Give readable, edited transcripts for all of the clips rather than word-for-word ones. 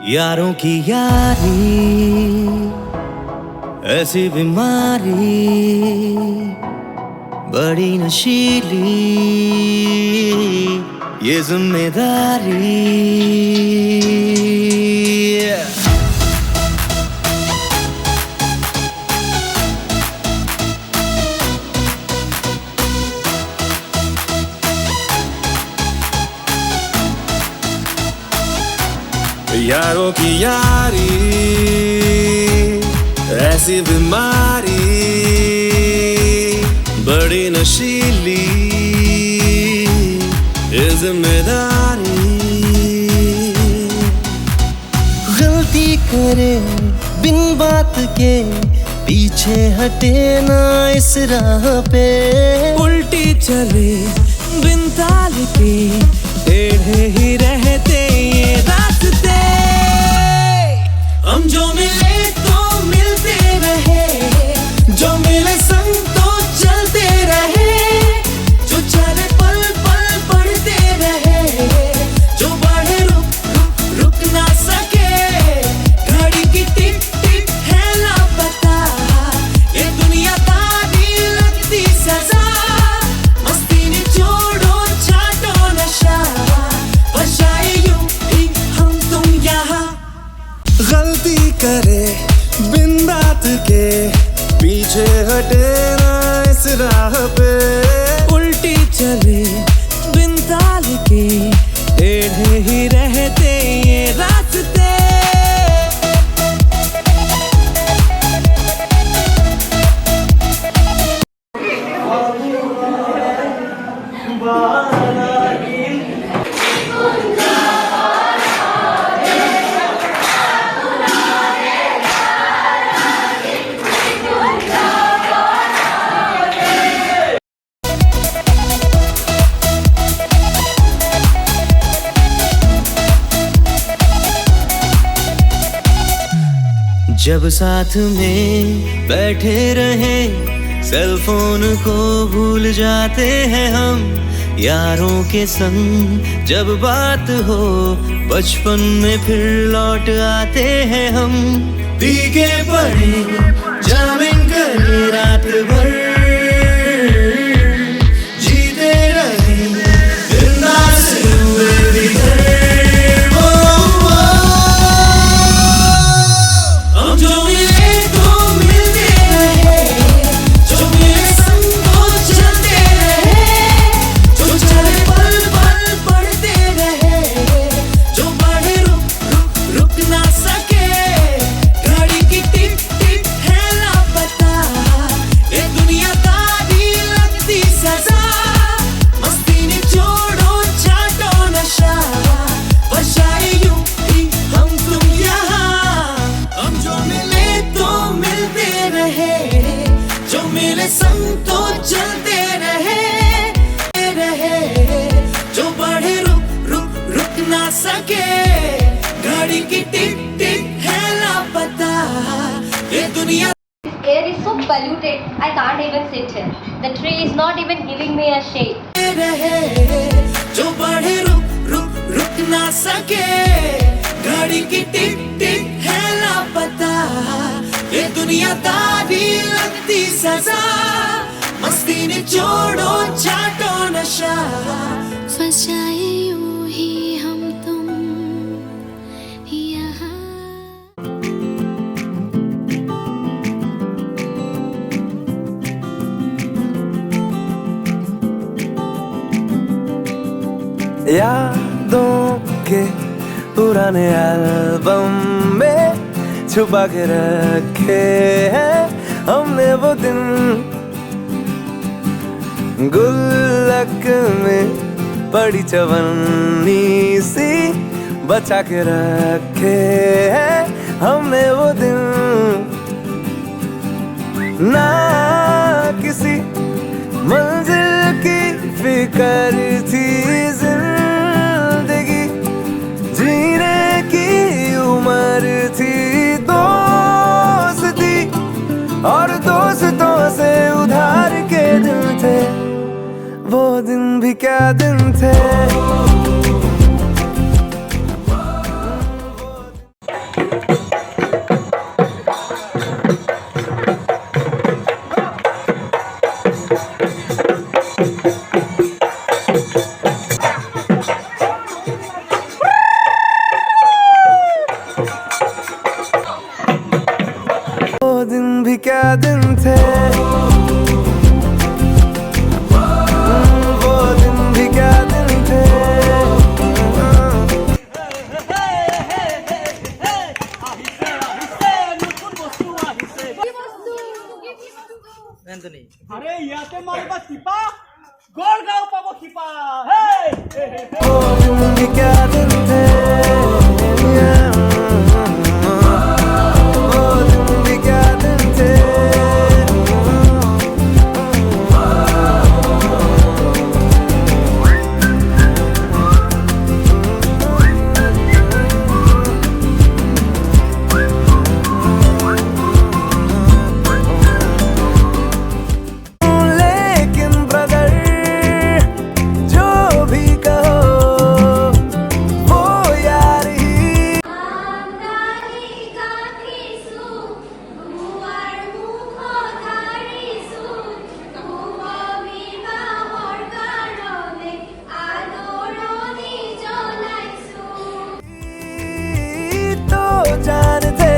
यारों की यारी ऐसी बीमारी बड़ी नशीली ये जिम्मेदारी। यारों की यारी ऐसी बीमारी बड़ी नशीली ये जिम्मेदारी। गलती करे बिन बात के पीछे हटे ना इस राह पे, उल्टी चले बिन ताल के टेढ़े ही रहते ये रास्ते। हम जो मिले तो मिलते रहे, जो मिले संग तो चलते रहे, जो चले पल पल बढ़ते रहे, जो बढ़े रुक ना सके। घड़ी की टिक टिक है लापता, ये दुनिया तारी लगती सजा। मस्ती निचोड़ो चाटो नशा, बजाए यूं ही हम तुम यहाँ। गलती करे बिन बात के पीछे हटे ना इस राह पे, उल्टी चले बिन ताल के टेढ़े ही रहते ये रास्ते। जब साथ में बैठे रहे सेल फोन को भूल जाते हैं हम। यारों के संग जब बात हो बचपन में फिर लौट आते हैं हम। भीगे पड़े जामिन करे रात भर जीते रहे बिंदास हुए बिखर। संग तो चलते रहे, जो बढ़े रुक ना सके। घड़ी की टिक टिक है लापता, ये दुनिया। This air is so polluted, I can't even sit here. The tree is not even giving me a shade. रहे, जो बढ़े रुक ना सके। घड़ी की टिक टिक है लापता, ये दुनिया दारी लगती सजा। मस्ती निचोड़ो चाटो नशा, फंसाए यूं ही हम तुम यहाँ। यादों के पुराने एल्बम में छुपा के रखे हैं हमने वो दिन। गुल्लक में पड़ी चवन्नी सी बचा के रखे हैं हमने वो दिन। ना किसी मंजिल की फिक्र थी, जिंदगी जीने की उम्र थी। दोस्ती और दोस्तों से उधार के दिन थे, वो दिन भी क्या दिन थे। भी क्या दिन थे, वो दिन भी क्या दिन थे। আরে ইয়াতে মারবা টিপা গড়গাঁও পাব টিপা হেই वो दिन भी क्या दिन थे, वो दिन भी क्या दिन थे। लेकिन ब्रदर जो भी कहो वो यार ही तो जानते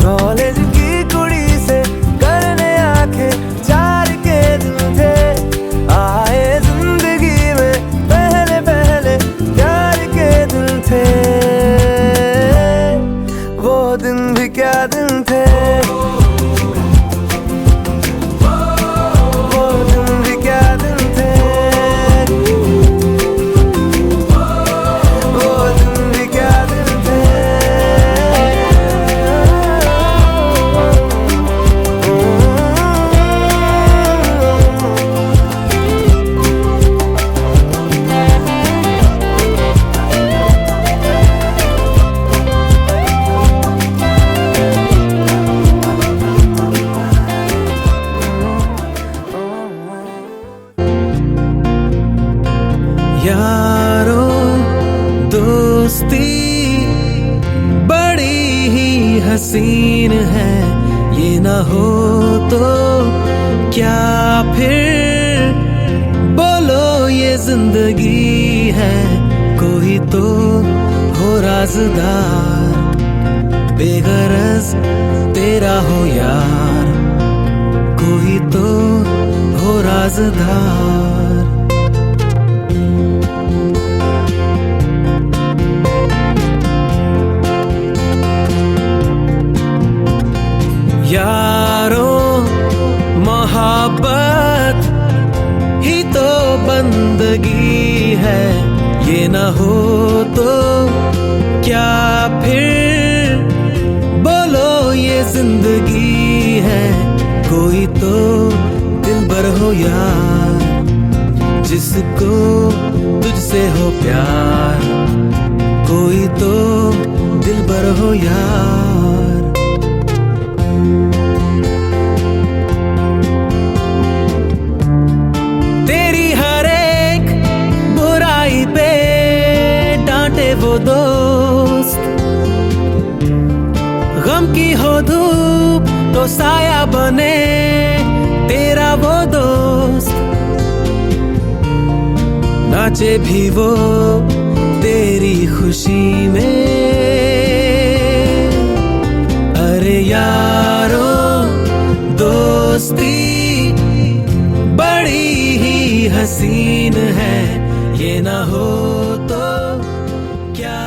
कॉलेज की कुड़ी से करने आंखें चार के दिन थे। आए जिंदगी में पहले पहले प्यार के दिन थे, वो दिन भी क्या दिन थे, वो दिन भी क्या दिन थे, वो दिन भी क्या दिन थे। यारो दोस्ती बड़ी ही हसीन है, ये ना हो तो क्या फिर बोलो ये जिंदगी है। कोई तो हो राज़दार, बेगरज तेरा हो यार, कोई तो हो राज़दार। यारो मोहब्बत ही तो बंदगी है, ये ना हो तो क्या फिर बोलो ये जिंदगी है। कोई तो दिलबर हो यार, जिसको तुझसे हो प्यार, कोई तो दिलबर हो यार। तेरी हर एक बुराई पे डांटे वो दोस्त, गम की हो धूप तो साया बने तेरा वो दोस्त। नाचे भी वो तेरी खुशी में, अरे यारो दोस्ती बड़ी ही हसीन है, ये ना हो तो क्या